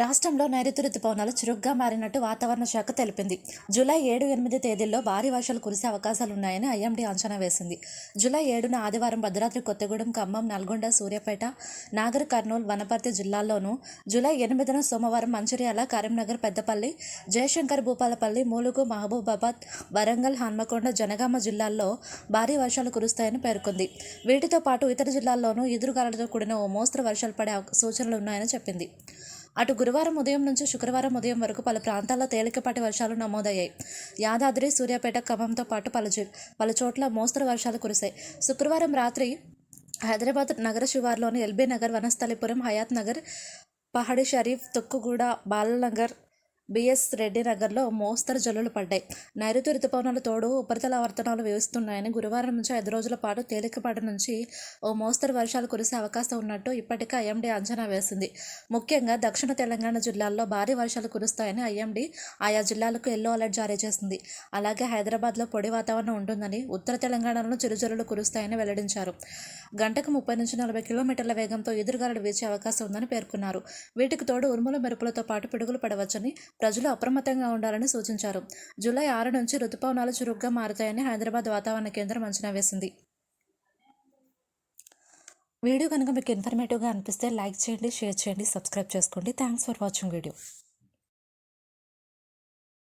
రాష్ట్రంలో నైరుతి రుతుపవనాలు చురుగ్గా మారినట్టు వాతావరణ శాఖ తెలిపింది. జూలై 7-8 తేదీల్లో భారీ వర్షాలు కురిసే అవకాశాలున్నాయని ఐఎండీ అంచనా వేసింది. జూలై 7న ఆదివారం భద్రాద్రి కొత్తగూడెం, ఖమ్మం, నల్గొండ, సూర్యాపేట, నాగర్ కర్నూలు, వనపర్తి జిల్లాల్లోనూ, జూలై 8న సోమవారం మంచిర్యాల, కరీంనగర్, పెద్దపల్లి, జయశంకర్ భూపాలపల్లి, ములుగు, మహబూబాబాద్, వరంగల్, హన్మకొండ, జనగామ జిల్లాల్లో భారీ వర్షాలు కురుస్తాయని పేర్కొంది. వీటితో పాటు ఇతర జిల్లాల్లోనూ ఈదురుగాలులతో కూడిన ఓ మోస్తరు వర్షాలు పడే సూచనలున్నాయని చెప్పింది. అటు గురువారం ఉదయం నుంచి శుక్రవారం ఉదయం వరకు పలు ప్రాంతాల్లో తేలికపాటి వర్షాలు నమోదయ్యాయి. యాదాద్రి, సూర్యాపేట, ఖమ్మంతో పాటు పలు చోట్ల మోస్తరు వర్షాలు కురిశాయి. శుక్రవారం రాత్రి హైదరాబాద్ నగర శివార్లోని ఎల్బీ నగర్, వనస్థలిపురం, హయాత్ నగర్, పహాడి షరీఫ్, తుక్కుగూడ, బాలనగర్, బిఎస్ రెడ్డి నగర్లో మోస్తరు జల్లులు పడ్డాయి. నైరుతి రుతుపవనాలు తోడు ఉపరితల ఆవర్తనాలు వీస్తున్నాయని గురువారం నుంచి 5 రోజుల పాటు తేలికపాటి నుంచి ఓ మోస్తరు వర్షాలు కురిసే అవకాశం ఉన్నట్టు ఇప్పటికే ఐఎండీ అంచనా వేసింది. ముఖ్యంగా దక్షిణ తెలంగాణ జిల్లాల్లో భారీ వర్షాలు కురుస్తాయని ఐఎండీ ఆయా జిల్లాలకు ఎల్లో అలర్ట్ జారీ చేసింది. అలాగే హైదరాబాద్లో పొడి వాతావరణం ఉంటుందని, ఉత్తర తెలంగాణలో చిరుజల్లులు కురుస్తాయని వెల్లడించారు. గంటకు 30-40 కిలోమీటర్ల వేగంతో ఎదురుగాలులు వీచే అవకాశం ఉందని పేర్కొన్నారు. వీటికి తోడు ఉరుములు, మెరుపులతో పాటు పిడుగులు పడవచ్చని ప్రజలు అప్రమత్తంగా ఉండాలని సూచించారు. జూలై 6 నుంచి రుతుపవనాలు చురుగ్గా మారుతాయని హైదరాబాద్ వాతావరణ కేంద్రం అంచనా వేసింది. వీడియో కనుక మీకు ఇన్ఫర్మేటివ్గా అనిపిస్తే లైక్ చేయండి, షేర్ చేయండి, సబ్స్క్రైబ్ చేసుకోండి. Thanks for watching video.